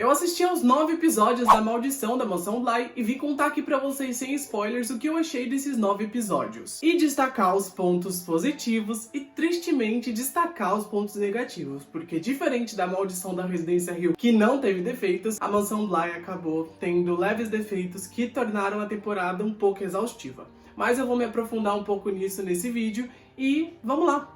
Eu assisti aos 9 episódios da Maldição da Mansão Bly e vim contar aqui pra vocês sem spoilers o que eu achei desses 9 episódios. E destacar os pontos positivos e, tristemente, destacar os pontos negativos. Porque diferente da Maldição da Residência Hill, que não teve defeitos, a Mansão Bly acabou tendo leves defeitos que tornaram a temporada um pouco exaustiva. Mas eu vou me aprofundar um pouco nisso nesse vídeo e vamos lá!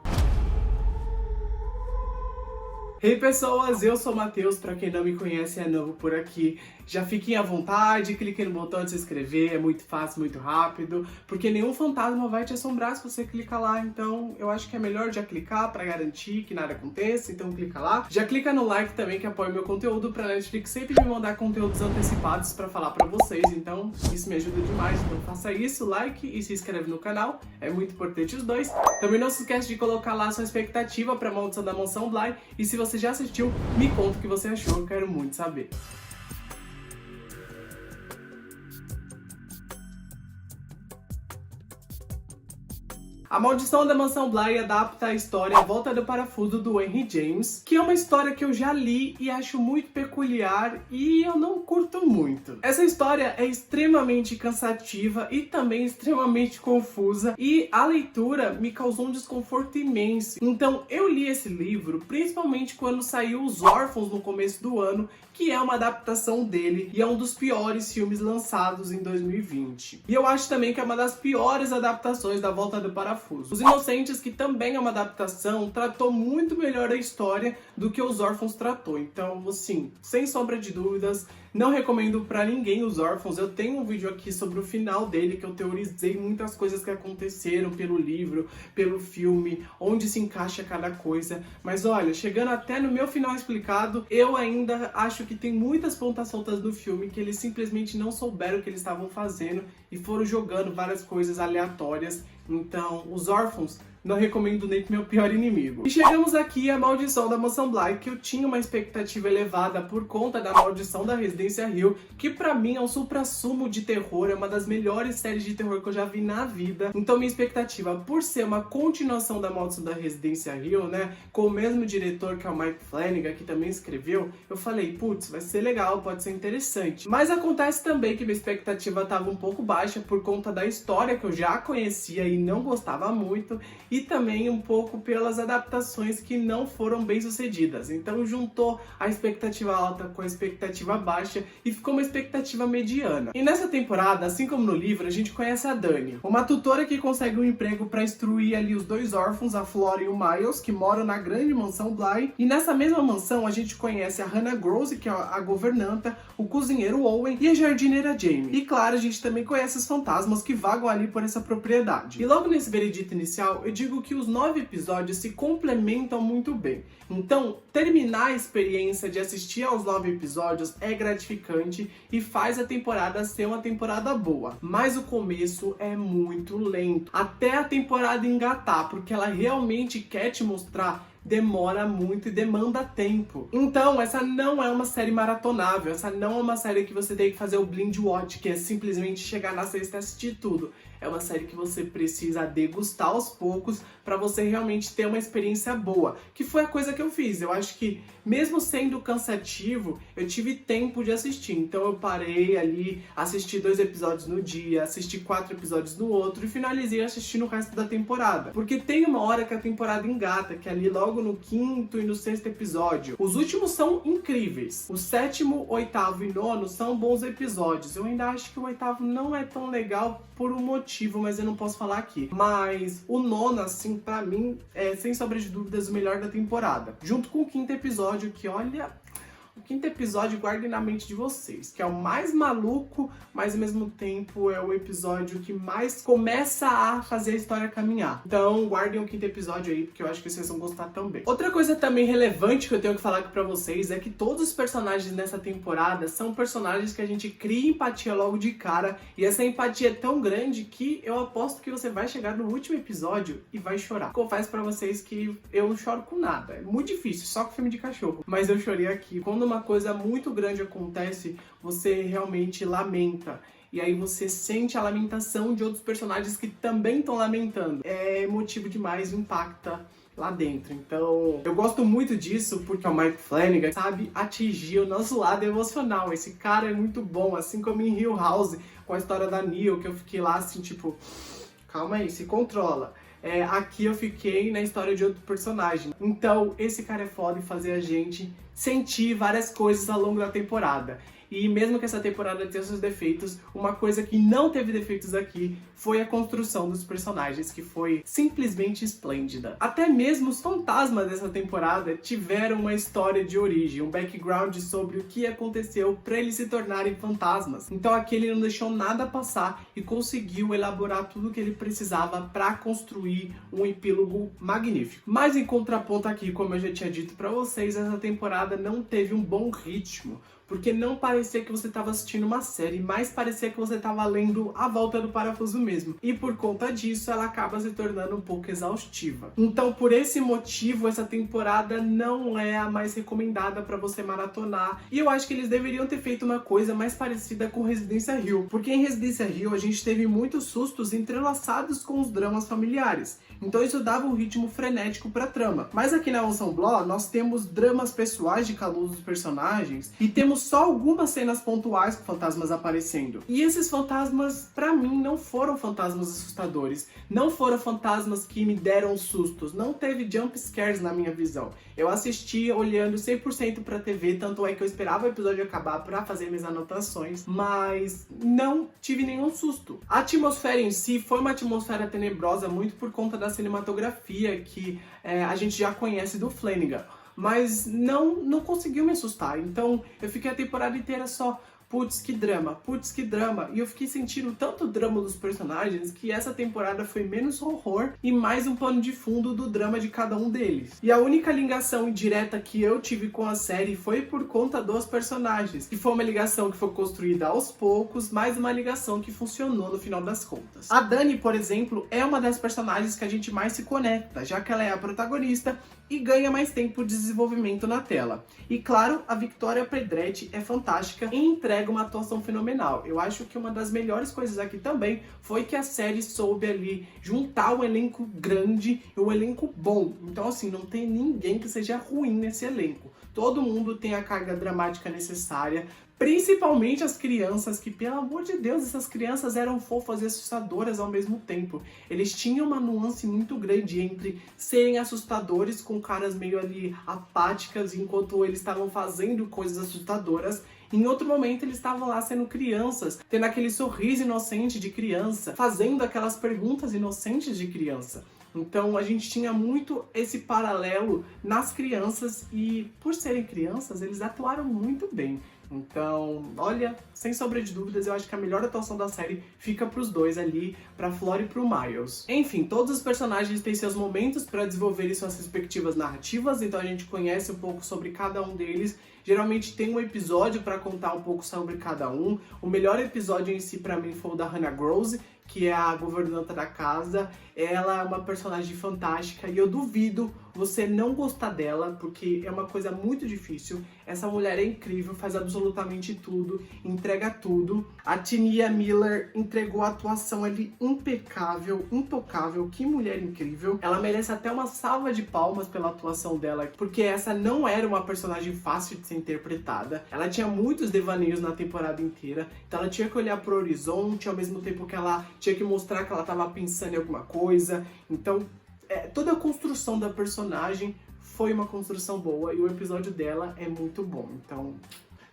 Hey pessoas, eu sou o Matheus, pra quem não me conhece é novo por aqui. Já fiquem à vontade, cliquem no botão de se inscrever, é muito fácil, muito rápido, porque nenhum fantasma vai te assombrar se você clicar lá, então eu acho que é melhor já clicar pra garantir que nada aconteça, então clica lá. Já clica no like também que apoia o meu conteúdo pra Netflix sempre me mandar conteúdos antecipados pra falar pra vocês, então isso me ajuda demais, então faça isso, like e se inscreve no canal, é muito importante os dois. Também não se esquece de colocar lá a sua expectativa pra Maldição da Mansão Bly, e se você já assistiu, me conta o que você achou, eu quero muito saber. A Maldição da Mansão Bly adapta a história A Volta do Parafuso do Henry James, que é uma história que eu já li e acho muito peculiar e eu não curto muito. Essa história é extremamente cansativa e também extremamente confusa e a leitura me causou um desconforto imenso. Então eu li esse livro principalmente quando saiu Os Órfãos no começo do ano, que é uma adaptação dele e é um dos piores filmes lançados em 2020. E eu acho também que é uma das piores adaptações da Volta do Parafuso. Os Inocentes, que também é uma adaptação, tratou muito melhor a história do que Os Órfãos tratou. Então, assim, sem sombra de dúvidas, não recomendo pra ninguém Os Órfãos. Eu tenho um vídeo aqui sobre o final dele, que eu teorizei muitas coisas que aconteceram pelo livro, pelo filme, onde se encaixa cada coisa. Mas olha, chegando até no meu final explicado, eu ainda acho que tem muitas pontas soltas do filme que eles simplesmente não souberam o que eles estavam fazendo e foram jogando várias coisas aleatórias. Então, Os Órfãos não recomendo nem pro meu pior inimigo. E chegamos aqui à Maldição da Mansão Bly, que eu tinha uma expectativa elevada por conta da Maldição da Residência Hill, que pra mim é um suprassumo de terror, é uma das melhores séries de terror que eu já vi na vida. Então minha expectativa, por ser uma continuação da Maldição da Residência Hill, né, com o mesmo diretor que é o Mike Flanagan, que também escreveu, eu falei, putz, vai ser legal, pode ser interessante. Mas acontece também que minha expectativa estava um pouco baixa por conta da história que eu já conhecia e não gostava muito, e também um pouco pelas adaptações que não foram bem sucedidas. Então juntou a expectativa alta com a expectativa baixa e ficou uma expectativa mediana. E nessa temporada, assim como no livro, a gente conhece a Dani, uma tutora que consegue um emprego para instruir ali os dois órfãos, a Flora e o Miles, que moram na grande mansão Bly. E nessa mesma mansão a gente conhece a Hannah Grosse, que é a governanta, o cozinheiro Owen e a jardineira Jamie. E claro, a gente também conhece os fantasmas que vagam ali por essa propriedade. E logo nesse veredito inicial, eu digo que os 9 episódios se complementam muito bem. Então, terminar a experiência de assistir aos 9 episódios é gratificante e faz a temporada ser uma temporada boa. Mas o começo é muito lento, até a temporada engatar, porque ela realmente quer te mostrar, demora muito e demanda tempo. Então, essa não é uma série maratonável, essa não é uma série que você tem que fazer o blind watch, que é simplesmente chegar na sexta e assistir tudo. É uma série que você precisa degustar aos poucos para você realmente ter uma experiência boa, que foi a coisa que eu fiz. Eu acho que, mesmo sendo cansativo, eu tive tempo de assistir. Então eu parei ali, assisti 2 episódios no dia, assisti 4 episódios no outro e finalizei assistindo o resto da temporada. Porque tem uma hora que a temporada engata, que é ali logo no 5º e no 6º episódio. Os últimos são incríveis. O 7º, 8º e 9º são bons episódios. Eu ainda acho que o 8º não é tão legal por um motivo, mas eu não posso falar aqui. Mas o 9º, assim, pra mim, é sem sombra de dúvidas o melhor da temporada. Junto com o 5º episódio, que olha... O 5º episódio, guardem na mente de vocês, que é o mais maluco, mas ao mesmo tempo é o episódio que mais começa a fazer a história caminhar. Então guardem o 5º episódio aí, porque eu acho que vocês vão gostar também. Outra coisa também relevante que eu tenho que falar aqui pra vocês é que todos os personagens nessa temporada são personagens que a gente cria empatia logo de cara, e essa empatia é tão grande que eu aposto que você vai chegar no último episódio e vai chorar. Confesso pra vocês que eu não choro com nada, é muito difícil, só com filme de cachorro, mas eu chorei aqui. Quando uma coisa muito grande acontece, você realmente lamenta. E aí você sente a lamentação de outros personagens que também estão lamentando. É emotivo demais, impacta. lá dentro. Então, eu gosto muito disso porque o Mike Flanagan sabe atingir o nosso lado emocional. Esse cara é muito bom, assim como em Hill House, com a história da Neil, que eu fiquei lá assim, tipo, calma aí, se controla. Aqui eu fiquei na história de outro personagem. Então, esse cara é foda em fazer a gente sentir várias coisas ao longo da temporada. E mesmo que essa temporada tenha seus defeitos, uma coisa que não teve defeitos aqui foi a construção dos personagens, que foi simplesmente esplêndida. Até mesmo os fantasmas dessa temporada tiveram uma história de origem, um background sobre o que aconteceu para eles se tornarem fantasmas. Então aqui ele não deixou nada passar e conseguiu elaborar tudo o que ele precisava para construir um epílogo magnífico. Mas em contraponto aqui, como eu já tinha dito para vocês, essa temporada não teve um bom ritmo. Porque não parecia que você estava assistindo uma série, mas parecia que você estava lendo A Volta do Parafuso mesmo. E por conta disso, ela acaba se tornando um pouco exaustiva. Então, por esse motivo, essa temporada não é a mais recomendada para você maratonar. E eu acho que eles deveriam ter feito uma coisa mais parecida com Residência Hill. Porque em Residência Hill, a gente teve muitos sustos entrelaçados com os dramas familiares. Então isso dava um ritmo frenético pra trama. Mas aqui na Ensemble, nós temos dramas pessoais de cada um dos personagens e temos só algumas cenas pontuais com fantasmas aparecendo. E esses fantasmas, pra mim, não foram fantasmas assustadores. Não foram fantasmas que me deram sustos. Não teve jump scares na minha visão. Eu assisti olhando 100% pra TV, tanto é que eu esperava o episódio acabar pra fazer minhas anotações, mas não tive nenhum susto. A atmosfera em si foi uma atmosfera tenebrosa muito por conta da cinematografia que a gente já conhece do Flanagan, mas não conseguiu me assustar. Então eu fiquei a temporada inteira só, putz, que drama, e eu fiquei sentindo tanto o drama dos personagens que essa temporada foi menos horror e mais um pano de fundo do drama de cada um deles. E a única ligação indireta que eu tive com a série foi por conta dos personagens, que foi uma ligação que foi construída aos poucos, mas uma ligação que funcionou no final das contas. A Dani, por exemplo, é uma das personagens que a gente mais se conecta, já que ela é a protagonista e ganha mais tempo de desenvolvimento na tela. E claro, a Victoria Pedretti é fantástica e entrega uma atuação fenomenal. Eu acho que uma das melhores coisas aqui também foi que a série soube ali juntar um elenco grande e um elenco bom. Então assim, não tem ninguém que seja ruim nesse elenco. Todo mundo tem a carga dramática necessária, principalmente as crianças, que pelo amor de Deus, essas crianças eram fofas e assustadoras ao mesmo tempo. Eles tinham uma nuance muito grande entre serem assustadores com caras meio ali apáticas enquanto eles estavam fazendo coisas assustadoras. Em outro momento eles estavam lá sendo crianças, tendo aquele sorriso inocente de criança, fazendo aquelas perguntas inocentes de criança. Então a gente tinha muito esse paralelo nas crianças e por serem crianças eles atuaram muito bem. Então, olha, sem sombra de dúvidas, eu acho que a melhor atuação da série fica pros dois ali, pra Flora e pro Miles. Enfim, todos os personagens têm seus momentos para desenvolverem suas respectivas narrativas, então a gente conhece um pouco sobre cada um deles. Geralmente tem um episódio para contar um pouco sobre cada um. O melhor episódio em si pra mim foi o da Hannah Gross, que é a governanta da casa. Ela é uma personagem fantástica e eu duvido você não gostar dela, porque é uma coisa muito difícil. Essa mulher é incrível, faz absolutamente tudo, entrega tudo. A Tinia Miller entregou a atuação ali impecável, intocável, que mulher incrível. Ela merece até uma salva de palmas pela atuação dela, porque essa não era uma personagem fácil de ser interpretada. Ela tinha muitos devaneios na temporada inteira, então ela tinha que olhar pro horizonte, ao mesmo tempo que ela tinha que mostrar que ela estava pensando em alguma coisa. Então, toda a construção da personagem foi uma construção boa e o episódio dela é muito bom. Então,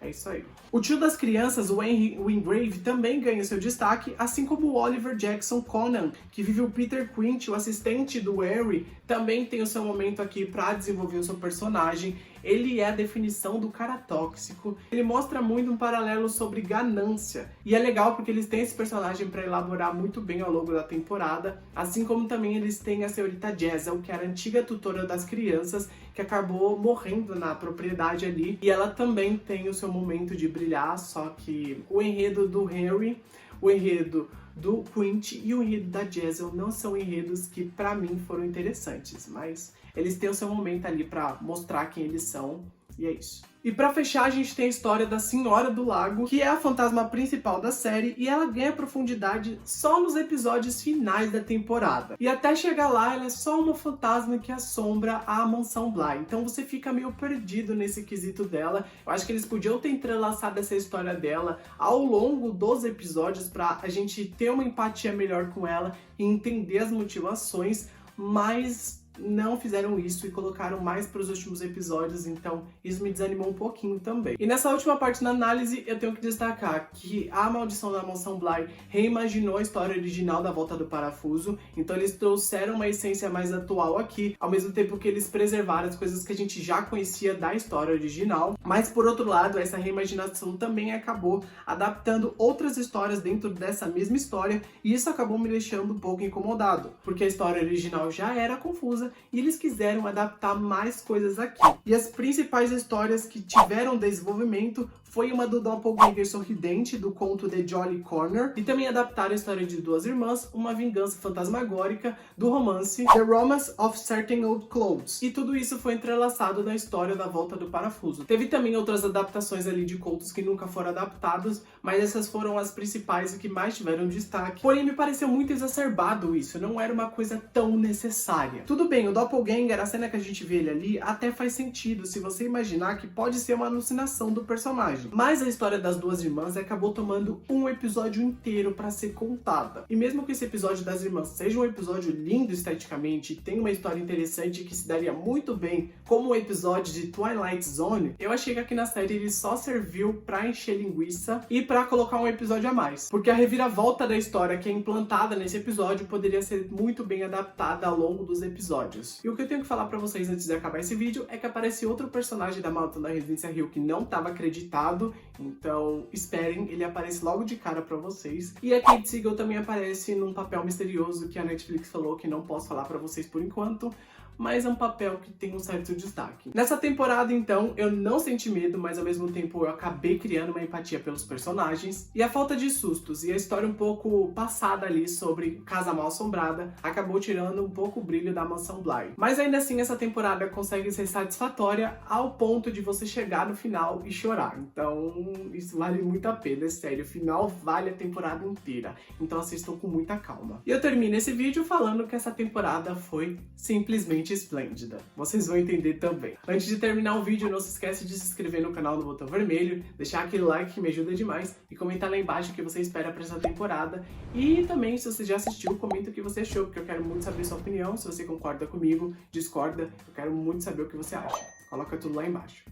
é isso aí. O tio das crianças, o Henry Wingrave, também ganha seu destaque, assim como o Oliver Jackson Conan, que vive o Peter Quint, o assistente do Harry, também tem o seu momento aqui para desenvolver o seu personagem. Ele é a definição do cara tóxico. Ele mostra muito um paralelo sobre ganância. E é legal porque eles têm esse personagem para elaborar muito bem ao longo da temporada. Assim como também eles têm a senhorita Jezzel, que era a antiga tutora das crianças, que acabou morrendo na propriedade ali. E ela também tem o seu momento de brilhar, só que o enredo do Harry, o enredo do Quint e o enredo da Jezzel não são enredos que pra mim foram interessantes, mas eles têm o seu momento ali pra mostrar quem eles são E é isso. E pra fechar, a gente tem a história da Senhora do Lago, que é a fantasma principal da série, e ela ganha profundidade só nos episódios finais da temporada. E até chegar lá, ela é só uma fantasma que assombra a Mansão Bly. Então você fica meio perdido nesse quesito dela. Eu acho que eles podiam ter entrelaçado essa história dela ao longo dos episódios pra a gente ter uma empatia melhor com ela e entender as motivações, mas não fizeram isso e colocaram mais para os últimos episódios, então isso me desanimou um pouquinho também. E nessa última parte da análise, eu tenho que destacar que A Maldição da Mansão Bly reimaginou a história original da Volta do Parafuso, então eles trouxeram uma essência mais atual aqui, ao mesmo tempo que eles preservaram as coisas que a gente já conhecia da história original, mas por outro lado, essa reimaginação também acabou adaptando outras histórias dentro dessa mesma história, e isso acabou me deixando um pouco incomodado, porque a história original já era confusa e eles quiseram adaptar mais coisas aqui. E as principais histórias que tiveram desenvolvimento foi uma do Doppelganger Sorridente, do conto The Jolly Corner, e também adaptaram a história de duas irmãs, uma vingança fantasmagórica, do romance The Romance of Certain Old Clothes. E tudo isso foi entrelaçado na história da Volta do Parafuso. Teve também outras adaptações ali de contos que nunca foram adaptados, mas essas foram as principais e que mais tiveram destaque. Porém, me pareceu muito exacerbado isso, não era uma coisa tão necessária. Tudo bem, o Doppelganger, a cena que a gente vê ele ali, até faz sentido se você imaginar que pode ser uma alucinação do personagem. Mas a história das duas irmãs acabou tomando um episódio inteiro para ser contada. E mesmo que esse episódio das irmãs seja um episódio lindo esteticamente e tenha uma história interessante que se daria muito bem como um episódio de Twilight Zone, eu achei que aqui na série ele só serviu para encher linguiça e para colocar um episódio a mais. Porque a reviravolta da história que é implantada nesse episódio poderia ser muito bem adaptada ao longo dos episódios. E o que eu tenho que falar para vocês antes de acabar esse vídeo é que aparece outro personagem da Maldição da Residência Hill que não estava acreditado, então esperem, ele aparece logo de cara pra vocês. E a Kate Siegel também aparece num papel misterioso que a Netflix falou que não posso falar pra vocês por enquanto, mas é um papel que tem um certo destaque. Nessa temporada, então, eu não senti medo, mas ao mesmo tempo eu acabei criando uma empatia pelos personagens. E a falta de sustos e a história um pouco passada ali sobre Casa Mal Assombrada acabou tirando um pouco o brilho da Mansão Bly. Mas ainda assim, essa temporada consegue ser satisfatória ao ponto de você chegar no final e chorar. Então, isso vale muito a pena, é sério. O final vale a temporada inteira. Então assistam com muita calma. E eu termino esse vídeo falando que essa temporada foi simplesmente esplêndida. Vocês vão entender também. Antes de terminar o vídeo, não se esquece de se inscrever no canal no botão vermelho, deixar aquele like que me ajuda demais e comentar lá embaixo o que você espera para essa temporada. E também, se você já assistiu, comenta o que você achou, porque eu quero muito saber sua opinião. Se você concorda comigo, discorda, eu quero muito saber o que você acha. Coloca tudo lá embaixo.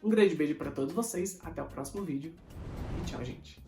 Um grande beijo para todos vocês, até o próximo vídeo e tchau, gente.